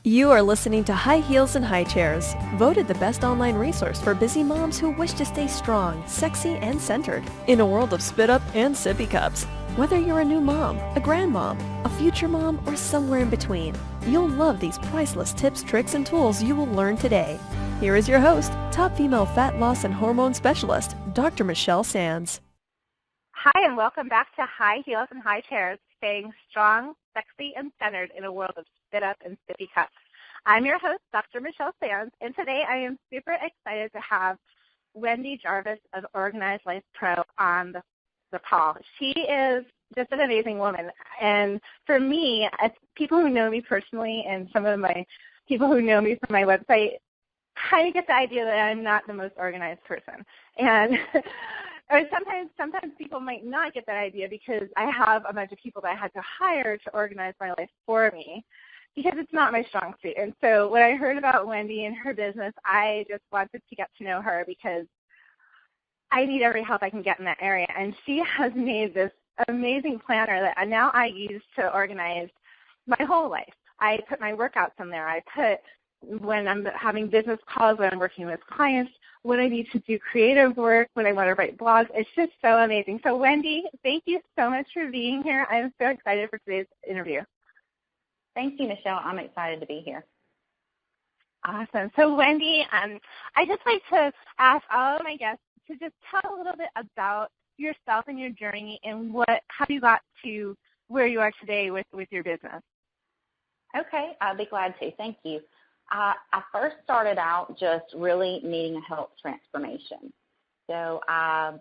You are listening to High Heels and High Chairs, voted the best online resource for busy moms who wish to stay strong, sexy, and centered in a world of spit up and sippy cups. Whether you're a new mom, a grandmom, a future mom, or somewhere in between, you'll love these priceless tips, tricks, and tools you will learn today. Here is your host, top female fat loss and hormone specialist, Dr. Michelle Sands. Hi, and welcome back to High Heels and High Chairs, staying strong, sexy, and centered in a world of spit up and sippy cups. I'm your host, Dr. Michelle Sands, and today I am super excited to have Wendy Jarvis of Organized Life Pro on the call. She is just an amazing woman, and for me, as people who know me personally and some of my people who know me from my website kind of get the idea that I'm not the most organized person. And or sometimes people might not get that idea because I have a bunch of people that I had to hire to organize my life for me because it's not my strong suit. And so when I heard about Wendy and her business, I just wanted to get to know her because I need every help I can get in that area. And she has made this amazing planner that now I use to organize my whole life. I put my workouts in there. I put when I'm having business calls, when I'm working with clients, when I need to do creative work, when I want to write blogs. It's just so amazing. So, Wendy, thank you so much for being here. I'm so excited for today's interview. Thank you, Michelle. I'm excited to be here. Awesome. So, Wendy, I just like to ask all of my guests to just tell a little bit about yourself and your journey and how you got to where you are today with your business. Okay, I'll be glad to. Thank you. I first started out just really needing a health transformation. So I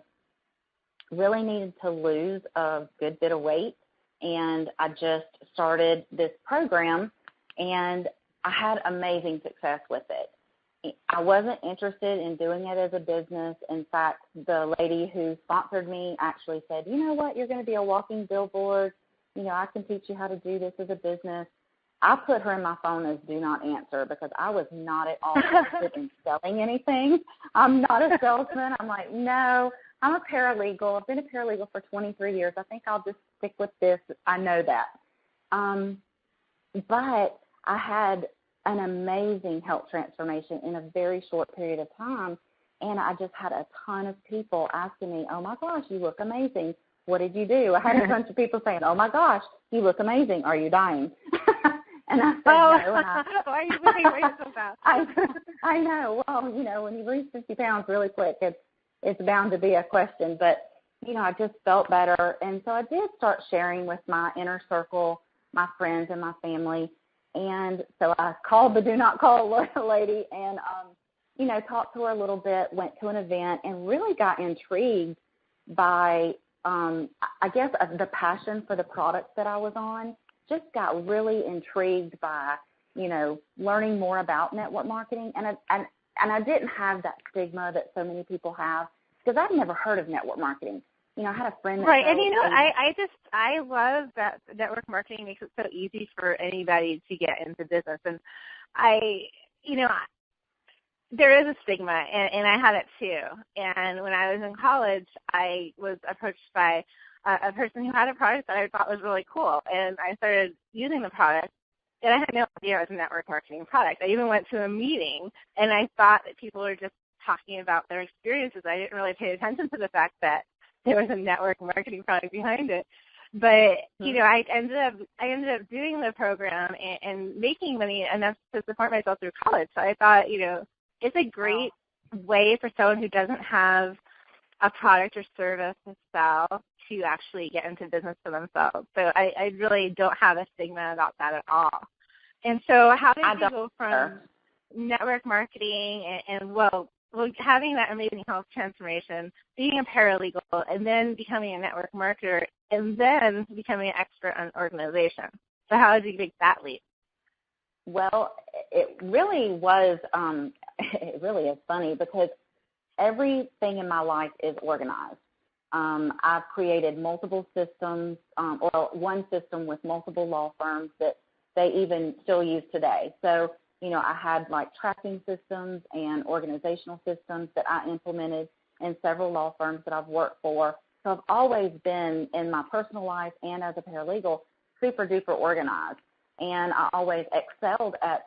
really needed to lose a good bit of weight, and I just started this program, and I had amazing success with it. I wasn't interested in doing it as a business. In fact, the lady who sponsored me actually said, you know what, you're going to be a walking billboard. You know, I can teach you how to do this as a business. I put her in my phone as do not answer because I was not at all interested in selling anything. I'm not a salesman. I'm like, no, I'm a paralegal. I've been a paralegal for 23 years. I think I'll just stick with this. I know that. But I had an amazing health transformation in a very short period of time, and I just had a ton of people asking me, oh, my gosh, you look amazing. What did you do? I had a bunch of people saying, oh, my gosh, you look amazing. Are you dying? And I said, no. Why are you looking so fast? I know. Well, you know, when you lose 50 pounds really quick, it's bound to be a question. But, you know, I just felt better. And so I did start sharing with my inner circle, my friends and my family. And so I called the do not call lady and, you know, talked to her a little bit, went to an event, and really got intrigued by, I guess, the passion for the products that I was on. Just got really intrigued by, you know, learning more about network marketing. And I didn't have that stigma that so many people have because I've never heard of network marketing. You know, I had a friend that right, and you know, I love that network marketing makes it so easy for anybody to get into business. And there is a stigma, and I had it too. And when I was in college, I was approached by a person who had a product that I thought was really cool, and I started using the product, and I had no idea it was a network marketing product. I even went to a meeting, and I thought that people were just talking about their experiences. I didn't really pay attention to the fact that there was a network marketing product behind it. But, you know, I ended up doing the program and making money enough to support myself through college. So I thought, you know, it's a great way for someone who doesn't have a product or service to sell to actually get into business for themselves. So I really don't have a stigma about that at all. And so how did you go from network marketing and having that amazing health transformation, being a paralegal, and then becoming a network marketer, and then becoming an expert on organization? So how did you make that leap? Well, it really was, it really is funny because everything in my life is organized. I've created multiple systems, or one system with multiple law firms that they even still use today. So, you know, I had like tracking systems and organizational systems that I implemented in several law firms that I've worked for. So I've always been, in my personal life and as a paralegal, super duper organized. And I always excelled at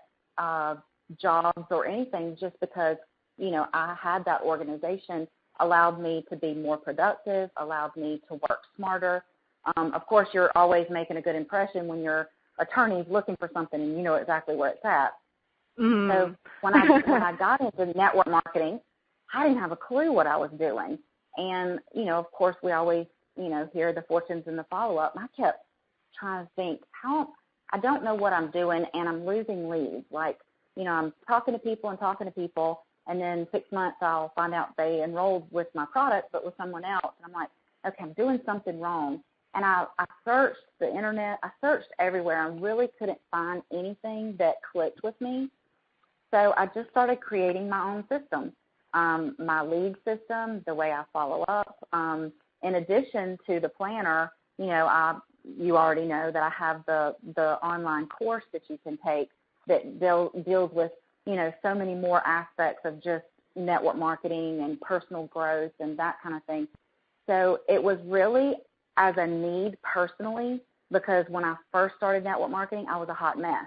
jobs or anything, just because, I had that organization, allowed me to be more productive, allowed me to work smarter. Of course, you're always making a good impression when your attorney's looking for something and you know exactly where it's at. Mm. So when I got into network marketing, I didn't have a clue what I was doing. And, of course, we always, hear the fortunes and the follow-up. And I kept trying to think, I don't know what I'm doing, and I'm losing leads. Like, I'm talking to people, and then 6 months I'll find out they enrolled with my product but with someone else. And I'm like, okay, I'm doing something wrong. And I searched the Internet. I searched everywhere. I really couldn't find anything that clicked with me. So I just started creating my own system, my lead system, the way I follow up. In addition to the planner, you already know that I have the online course that you can take that deals with, so many more aspects of just network marketing and personal growth and that kind of thing. So it was really as a need personally, because when I first started network marketing, I was a hot mess.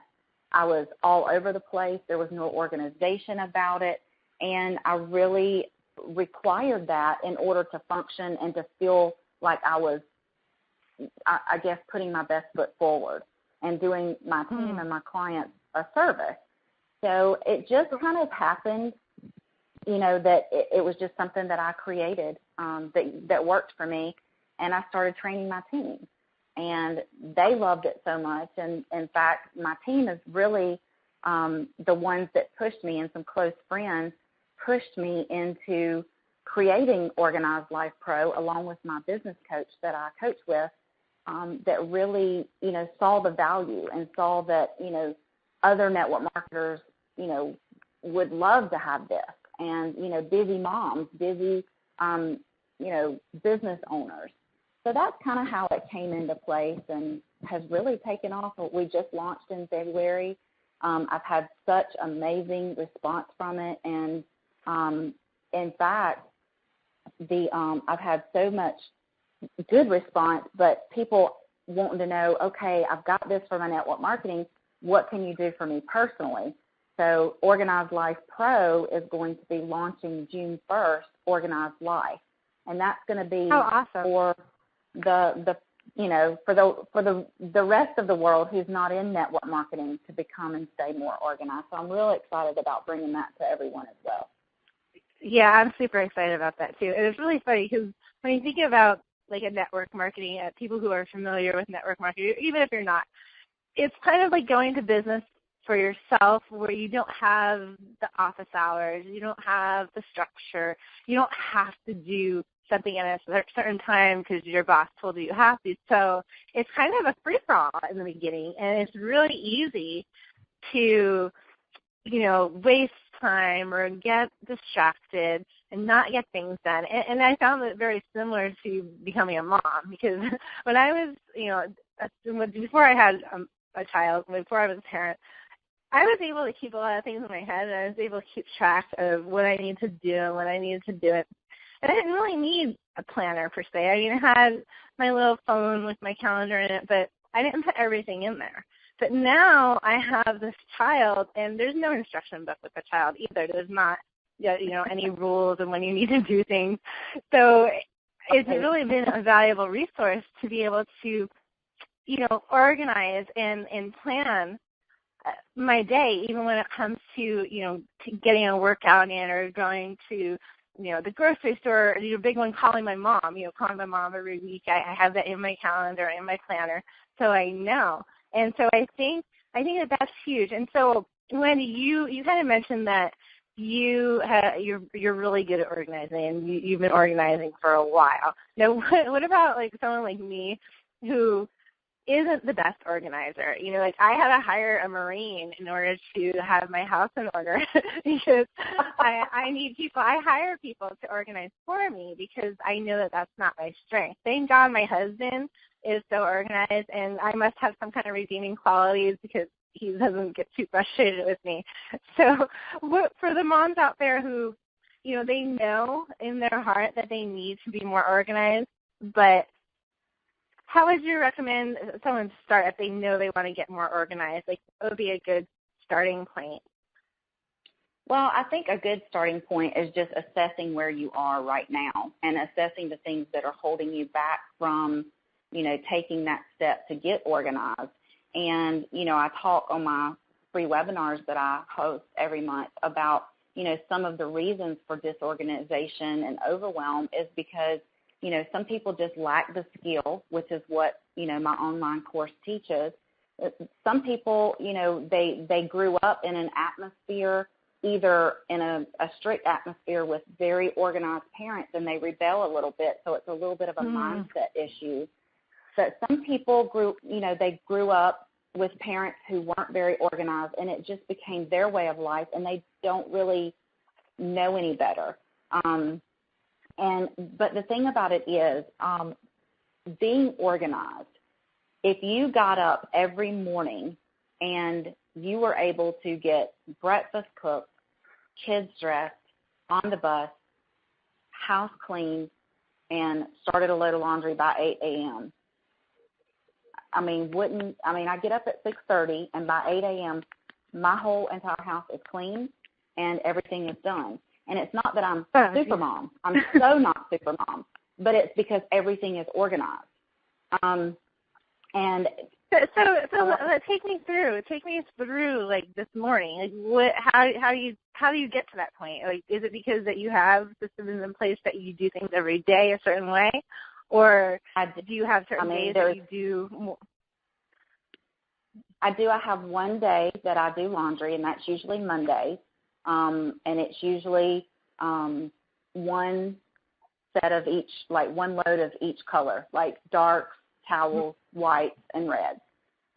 I was all over the place. There was no organization about it. And I really required that in order to function and to feel like I was, I guess, putting my best foot forward and doing my team and my clients a service. So it just kind of happened, that it was just something that I created that worked for me. And I started training my team. And they loved it so much. And, in fact, my team is really the ones that pushed me, and some close friends pushed me into creating Organized Life Pro, along with my business coach that I coach with, that really, saw the value and saw that, other network marketers, would love to have this. And, busy moms, busy, business owners. So that's kind of how it came into place and has really taken off. We just launched in February. I've had such amazing response from it. And, in fact, I've had so much good response, but people wanting to know, okay, I've got this for my network marketing. What can you do for me personally? So Organized Life Pro is going to be launching June 1st, Organized Life. And that's going to be for the rest of the world who's not in network marketing to become and stay more organized. So I'm really excited about bringing that to everyone as well. Yeah, I'm super excited about that too. And it's really funny because when you think about like a network marketing, people who are familiar with network marketing, even if you're not, it's kind of like going to business for yourself where you don't have the office hours, you don't have the structure, you don't have to do something at a certain time because your boss told you have to. So it's kind of a free-for-all in the beginning, and it's really easy to, waste time or get distracted and not get things done. And I found it very similar to becoming a mom, because when I was, before I had a child, before I was a parent, I was able to keep a lot of things in my head, and I was able to keep track of what I needed to do and when I needed to do it. And I didn't really need a planner per se. I mean, I had my little phone with my calendar in it, but I didn't put everything in there. But now I have this child, and there's no instruction book with the child either. There's not, any rules and when you need to do things. So it's really been a valuable resource to be able to, organize and plan my day, even when it comes to, to getting a workout in or going to, the grocery store, big one, calling my mom, calling my mom every week. I have that in my calendar, in my planner, so I know. And so I think that that's huge. And so, Wendy, you kind of mentioned that you're really good at organizing, and you've been organizing for a while. Now, what about like someone like me who isn't the best organizer? I had to hire a Marine in order to have my house in order because I need people. I hire people to organize for me because I know that that's not my strength. Thank God my husband is so organized, and I must have some kind of redeeming qualities because he doesn't get too frustrated with me. So for the moms out there who, they know in their heart that they need to be more organized, but how would you recommend someone start if they know they want to get more organized? Like, what would be a good starting point? Well, I think a good starting point is just assessing where you are right now and assessing the things that are holding you back from, taking that step to get organized. And, I talk on my free webinars that I host every month about, some of the reasons for disorganization and overwhelm is because, some people just lack the skill, which is what, my online course teaches. Some people, they grew up in an atmosphere, either in a strict atmosphere with very organized parents, and they rebel a little bit, so it's a little bit of a mindset issue. But some people they grew up with parents who weren't very organized, and it just became their way of life, and they don't really know any better. But the thing about it is, being organized, if you got up every morning and you were able to get breakfast cooked, kids dressed, on the bus, house cleaned, and started a load of laundry by 8 a.m., I get up at 6:30, and by 8 a.m., my whole entire house is clean and everything is done. And it's not that I'm super mom. I'm so not super mom, but it's because everything is organized. So take me through like this morning. Like how do you get to that point? Like, is it because that you have systems in place that you do things every day a certain way, or do you have certain days that you do more? I do. I have one day that I do laundry, and that's usually Monday, and it's usually one set of each, like one load of each color, like darks, towels, whites, and reds.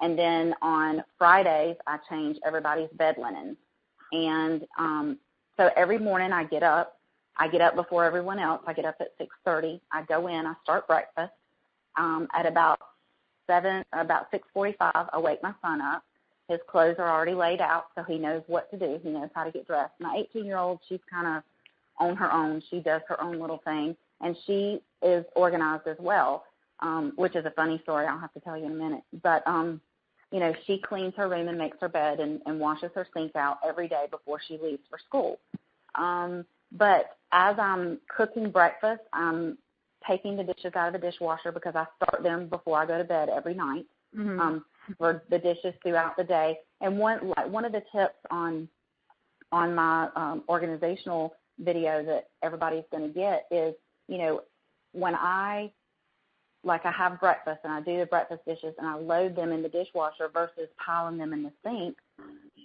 And then on Fridays, I change everybody's bed linens. And so every morning I get up before everyone else. I get up at 6:30. I go in. I start breakfast. At about 6:45, I wake my son up. His clothes are already laid out, so he knows what to do. He knows how to get dressed. My 18-year-old, she's kind of on her own. She does her own little thing, and she is organized as well, which is a funny story I'll have to tell you in a minute. But, she cleans her room and makes her bed and washes her sink out every day before she leaves for school. But as I'm cooking breakfast, I'm taking the dishes out of the dishwasher because I start them before I go to bed every night for the dishes throughout the day. And one of the tips on my organizational video that everybody's going to get is, when I have breakfast and I do the breakfast dishes and I load them in the dishwasher versus piling them in the sink,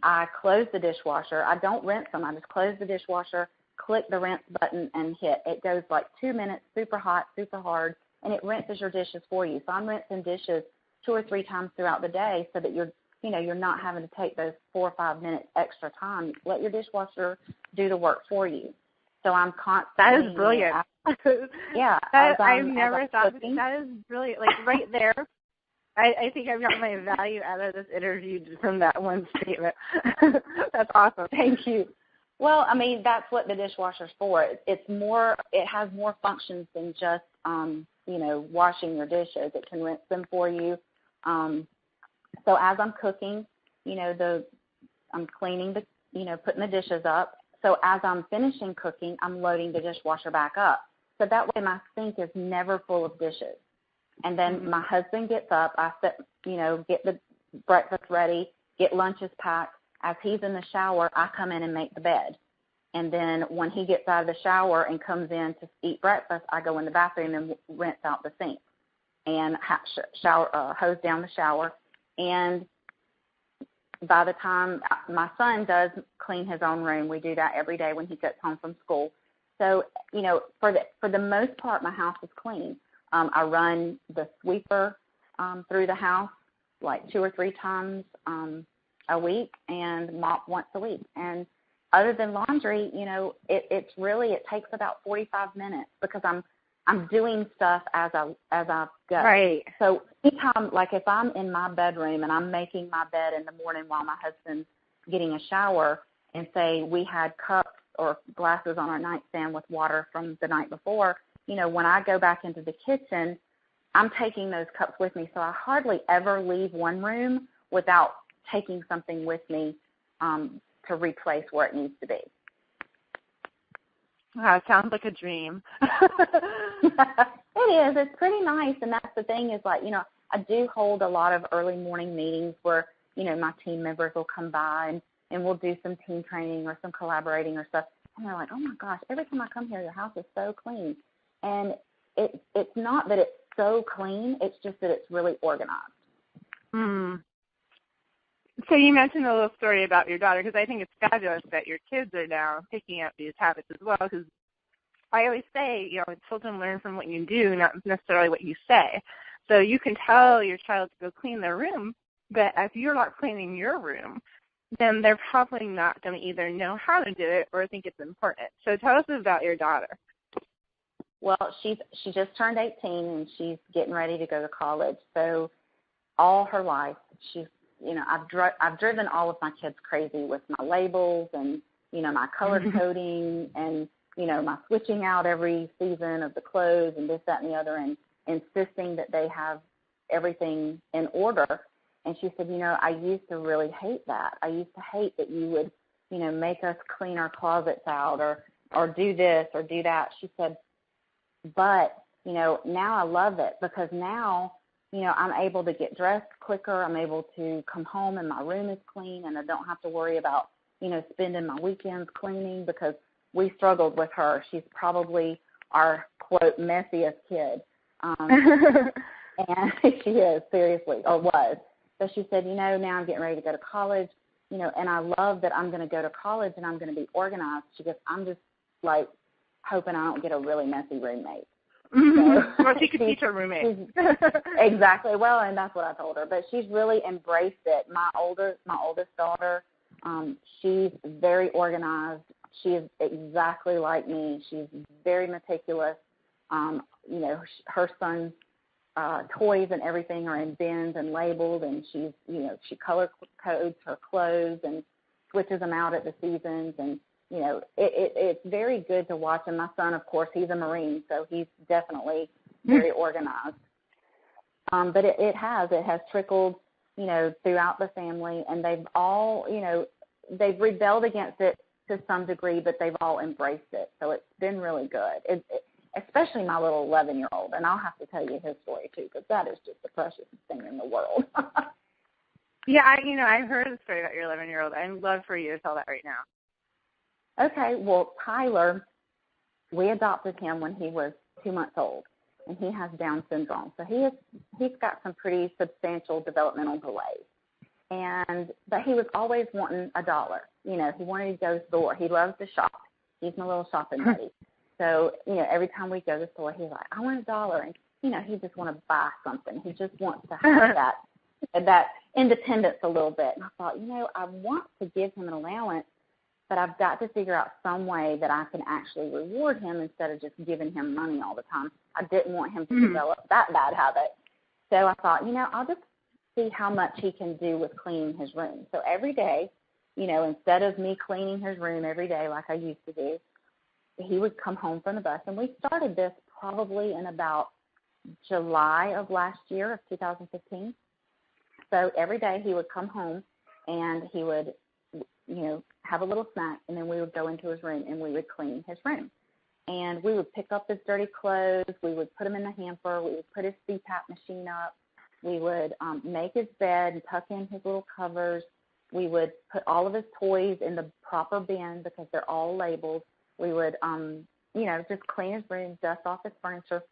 I close the dishwasher. I don't rinse them. I just close the dishwasher, click the rinse button, and hit. It goes like 2 minutes, super hot, super hard, and it rinses your dishes for you. So I'm rinsing dishes 2 or 3 times throughout the day so that you're not having to take those 4 or 5 minutes extra time. Let your dishwasher do the work for you. So I'm constantly. That is brilliant. Yeah. I've never thought that is brilliant. Like right there, I think I've got my value out of this interview from that one statement. That's awesome. Thank you. Well, that's what the dishwasher's for. It has more functions than just, washing your dishes. It can rinse them for you. So as I'm cooking, I'm cleaning putting the dishes up. So as I'm finishing cooking, I'm loading the dishwasher back up. So that way my sink is never full of dishes. And then my husband gets up. I get the breakfast ready, get lunches packed. As he's in the shower, I come in and make the bed. And then when he gets out of the shower and comes in to eat breakfast, I go in the bathroom and rinse out the sink and hose down the shower. And by the time my son does clean his own room, we do that every day when he gets home from school. So, for the most part, my house is clean. I run the sweeper through the house like 2 or 3 times a week and mop once a week. And other than laundry, it takes about 45 minutes because I'm doing stuff as I go. Right. So anytime, like if I'm in my bedroom and I'm making my bed in the morning while my husband's getting a shower, and say we had cups or glasses on our nightstand with water from the night before, when I go back into the kitchen, I'm taking those cups with me. So I hardly ever leave one room without taking something with me to replace where it needs to be. Wow, it sounds like a dream. It is. It's pretty nice, and that's the thing is, like, I do hold a lot of early morning meetings where, my team members will come by and we'll do some team training or some collaborating or stuff. And they're like, oh, my gosh, every time I come here, your house is so clean. And it's not that it's so clean. It's just that it's really organized. Mm. So you mentioned a little story about your daughter, because I think it's fabulous that your kids are now picking up these habits as well, because I always say, children learn from what you do, not necessarily what you say. So you can tell your child to go clean their room, but if you're not cleaning your room, then they're probably not going to either know how to do it or think it's important. So tell us about your daughter. Well, she just turned 18, and she's getting ready to go to college. So all her life, she's, I've driven all of my kids crazy with my labels and, my color coding and, my switching out every season of the clothes and this, that, and the other, and insisting that they have everything in order. And she said, I used to really hate that. I used to hate that you would, make us clean our closets out or do this or do that. She said, but, now I love it because now, I'm able to get dressed quicker. I'm able to come home and my room is clean, and I don't have to worry about, spending my weekends cleaning, because we struggled with her. She's probably our, quote, messiest kid. And she is, seriously, or was. So she said, now I'm getting ready to go to college, and I love that I'm going to go to college and I'm going to be organized. She goes, I'm just, like, hoping I don't get a really messy roommate. So, well, she could teach her roommate. Exactly. Well, and that's what I told her. But she's really embraced it. My oldest daughter, she's very organized. She is exactly like me. She's very meticulous. Her son's toys and everything are in bins and labeled, and she's, she color codes her clothes and switches them out at the seasons, and it's very good to watch. And my son, of course, he's a Marine, so he's definitely very organized. But it has trickled, throughout the family, and they've all, they've rebelled against it to some degree, but they've all embraced it. So it's been really good. Especially my little 11-year-old, and I'll have to tell you his story too, because that is just the precious thing in the world. Yeah, I heard the story about your 11-year-old. I'd love for you to tell that right now. Okay, well, Tyler, we adopted him when he was 2 months old, and he has Down syndrome. So he's got some pretty substantial developmental delays. But he was always wanting $1. He wanted to go to the store. He loves to shop. He's my little shopping buddy. So, every time we go to the store, he's like, I want $1. And, he just wants to buy something. He just wants to have that independence a little bit. And I thought, I want to give him an allowance, but I've got to figure out some way that I can actually reward him instead of just giving him money all the time. I didn't want him to develop that bad habit. So I thought, I'll just see how much he can do with cleaning his room. So every day, instead of me cleaning his room every day like I used to do, he would come home from the bus. And we started this probably in about July of last year, of 2015. So every day he would come home and he would, have a little snack, and then we would go into his room and we would clean his room. And we would pick up his dirty clothes. We would put him in the hamper. We would put his CPAP machine up. We would make his bed and tuck in his little covers. We would put all of his toys in the proper bin because they're all labeled. We would, just clean his room, dust off his furniture,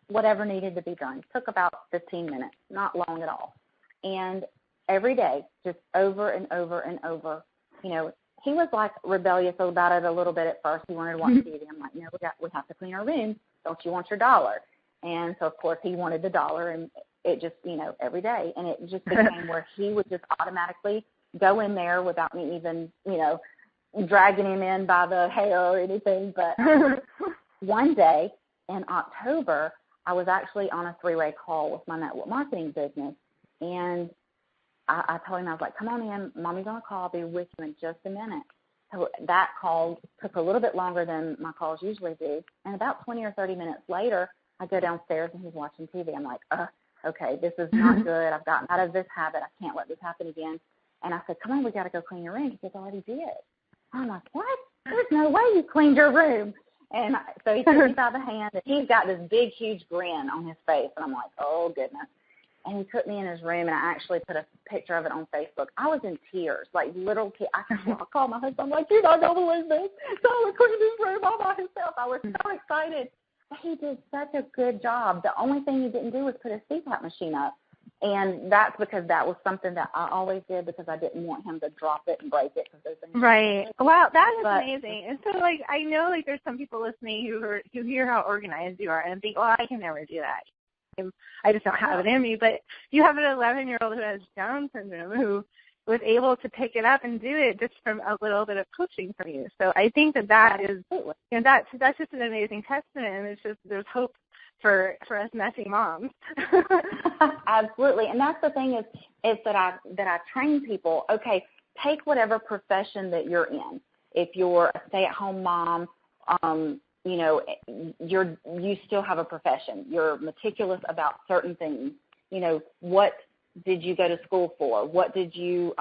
whatever needed to be done. It took about 15 minutes, not long at all. And every day, just over and over and over, he was like rebellious about it a little bit at first. He wanted to watch TV. I'm like, we have to clean our room. Don't you want your $1? And so, of course, he wanted the $1, and it just, every day. And it just became where he would just automatically go in there without me even, dragging him in by the hair or anything. But one day in October, I was actually on a 3-way call with my network marketing business, and I told him, I was like, come on in, Mommy's on a call, I'll be with you in just a minute. So that call took a little bit longer than my calls usually do, and about 20 or 30 minutes later, I go downstairs and he's watching TV. I'm like, okay, this is not good. I've gotten out of this habit. I can't let this happen again. And I said, come on, we got to go clean your room. He said, I already did. I'm like, what? There's no way you cleaned your room. And so he took me by the hand, and he's got this big, huge grin on his face. And I'm like, oh, goodness. And he took me in his room, and I actually put a picture of it on Facebook. I was in tears, like little kid. I called my husband. I'm like, you're not going to believe this. Tyler cleaned his room all by himself. I was so excited. But he did such a good job. The only thing he didn't do was put his CPAP machine up. And that's because that was something that I always did because I didn't want him to drop it and break it. Right. Wow, that is amazing. And so, like, I know, like, there's some people listening who hear how organized you are and think, well, I can never do that. I just don't have it in me. But you have an 11-year-old who has Down syndrome who was able to pick it up and do it just from a little bit of coaching from you. So I think that is, that's just an amazing testament. And it's just, there's hope for us messy moms. Absolutely. And that's the thing is that I train people, okay, take whatever profession that you're in. If you're a stay-at-home mom, you still have a profession. You're meticulous about certain things. What did you go to school for? What did you,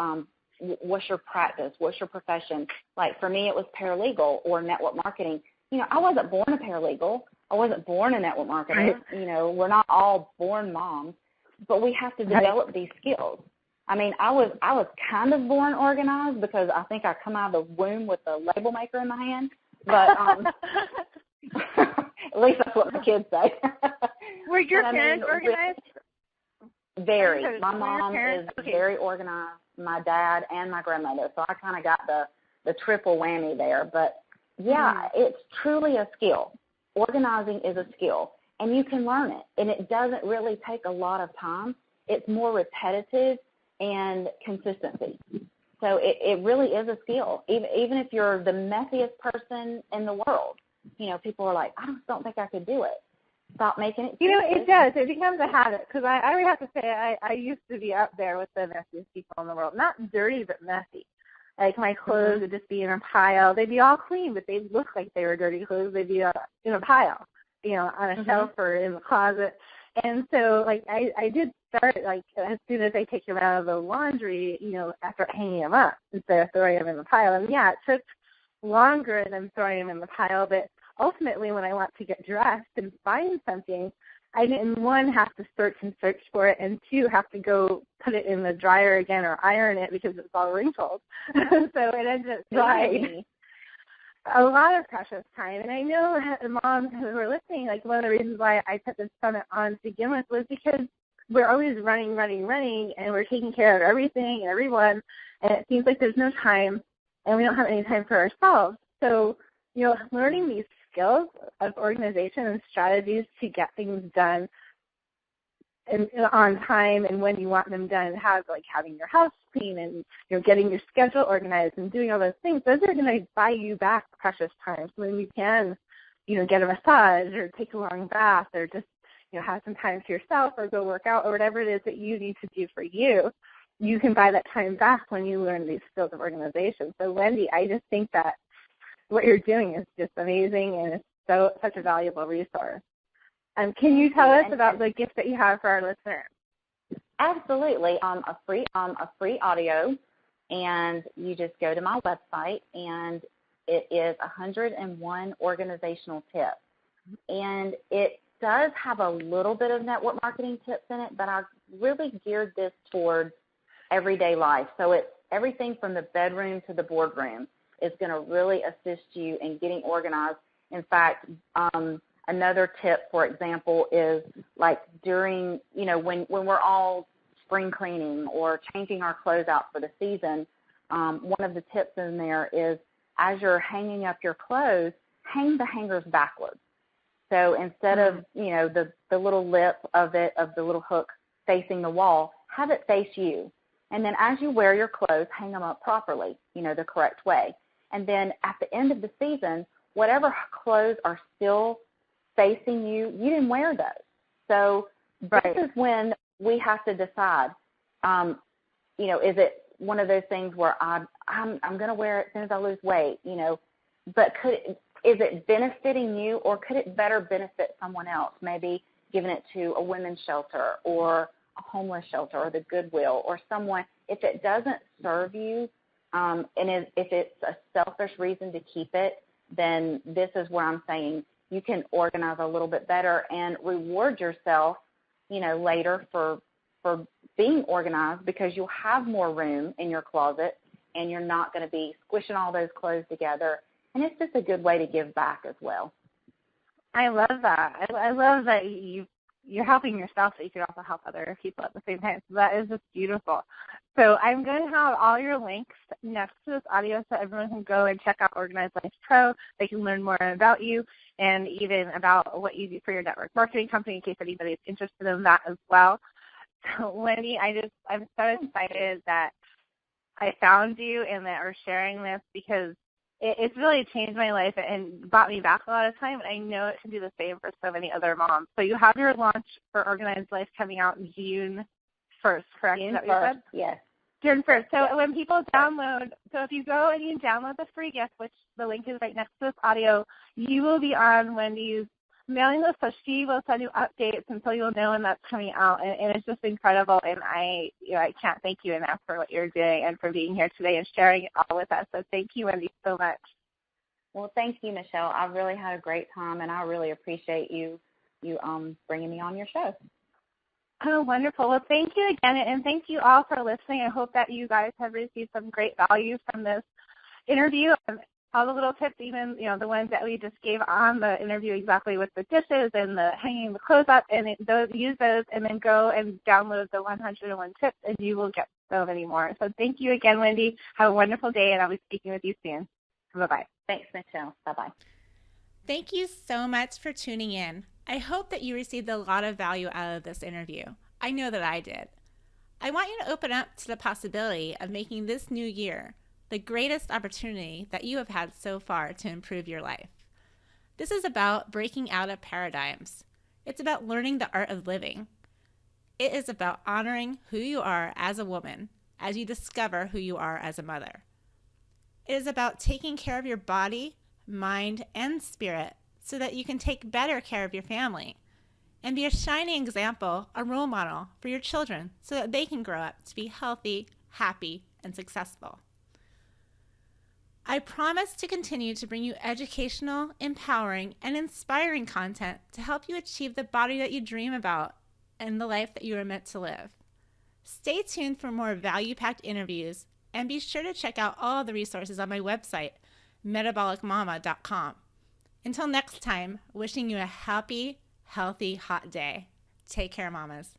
what's your practice? What's your profession? Like for me, it was paralegal or network marketing. I wasn't born a paralegal. I wasn't born a network marketer. Right. We're not all born moms, but we have to develop these skills. I mean, I was kind of born organized because I think I come out of the womb with a label maker in my hand. But at least that's what my kids say. Were your parents organized? Very. My mom is very organized, my dad and my grandmother. So I kind of got the triple whammy there. But, yeah, it's truly a skill. Organizing is a skill, and you can learn it. And it doesn't really take a lot of time. It's more repetitive and consistency. So it really is a skill. Even if you're the messiest person in the world, people are like, I just don't think I could do it. Stop making it. It does. It becomes a habit because I would have to say I used to be up there with the messiest people in the world. Not dirty, but messy. Like my clothes would just be in a pile. They'd be all clean, but they'd look like they were dirty clothes. They'd be in a pile, on a shelf or in the closet. And so, like, I did start, like, as soon as I take them out of the laundry, after hanging them up instead of throwing them in the pile. And, yeah, it took longer than throwing them in the pile, but ultimately when I want to get dressed and find something, I didn't, one, have to search for it, and two, have to go put it in the dryer again or iron it because it's all wrinkled. So it ended up saving me a lot of precious time. And I know moms who are listening, like one of the reasons why I put this summit on to begin with was because we're always running, and we're taking care of everything and everyone, and it seems like there's no time, and we don't have any time for ourselves. So, learning these skills of organization and strategies to get things done and on time and when you want them done, having your house clean and getting your schedule organized and doing all those things, those are going to buy you back precious time. So when you can, get a massage or take a long bath or just, have some time to yourself or go work out or whatever it is that you need to do for you, you can buy that time back when you learn these skills of organization. So Wendy, I just think that what you're doing is just amazing and it's such a valuable resource. Can you tell us about the gift that you have for our listeners? Absolutely. A free audio, and you just go to my website, and it is 101 organizational tips. And it does have a little bit of network marketing tips in it, but I really geared this towards everyday life. So it's everything from the bedroom to the boardroom is going to really assist you in getting organized. In fact, another tip, for example, is like during, when we're all spring cleaning or changing our clothes out for the season, one of the tips in there is as you're hanging up your clothes, hang the hangers backwards. So instead of, the little lip of the little hook facing the wall, have it face you. And then as you wear your clothes, hang them up properly, the correct way. And then at the end of the season, whatever clothes are still facing you, you didn't wear those. So this is when we have to decide, is it one of those things where I'm going to wear it as soon as I lose weight, but is it benefiting you or could it better benefit someone else, maybe giving it to a women's shelter or a homeless shelter or the Goodwill or someone? if it doesn't serve you, and if it's a selfish reason to keep it, then this is where I'm saying you can organize a little bit better and reward yourself, later for being organized, because you'll have more room in your closet and you're not going to be squishing all those clothes together. And it's just a good way to give back as well. I love that. I love that you're helping yourself, so you can also help other people at the same time. So that is just beautiful. So I'm going to have all your links next to this audio so everyone can go and check out Organized Life Pro. They can learn more about you and even about what you do for your network marketing company, in case anybody's interested in that as well. So Wendy, I'm so excited that I found you and that we're sharing this, because it's really changed my life and brought me back a lot of time, and I know it can do the same for so many other moms. So you have your launch for Organized Life coming out June 1st, correct? June Is that what 1st, you said? yes. June 1st. So when people download, so if you go and you download the free gift, which the link is right next to this audio, you will be on Wendy's mailing list, so she will send you updates until you'll know when that's coming out, and it's just incredible. And I can't thank you enough for what you're doing and for being here today and sharing it all with us. So thank you, Wendy, so much. Well, thank you, Michelle. I really had a great time, and I really appreciate you bringing me on your show. Oh, wonderful. Well, thank you again, and thank you all for listening. I hope that you guys have received some great value from this interview. All the little tips, even, the ones that we just gave on the interview, exactly with the dishes and the hanging the clothes up, and use those, and then go and download the 101 tips, and you will get so many more. So thank you again, Wendy. Have a wonderful day, and I'll be speaking with you soon. Bye-bye. Thanks, Michelle. Bye-bye. Thank you so much for tuning in. I hope that you received a lot of value out of this interview. I know that I did. I want you to open up to the possibility of making this new year the greatest opportunity that you have had so far to improve your life. This is about breaking out of paradigms. It's about learning the art of living. It is about honoring who you are as a woman as you discover who you are as a mother. It is about taking care of your body, mind, and spirit so that you can take better care of your family and be a shining example, a role model for your children so that they can grow up to be healthy, happy, and successful. I promise to continue to bring you educational, empowering, and inspiring content to help you achieve the body that you dream about and the life that you are meant to live. Stay tuned for more value-packed interviews, and be sure to check out all the resources on my website, metabolicmama.com. Until next time, wishing you a happy, healthy, hot day. Take care, mamas.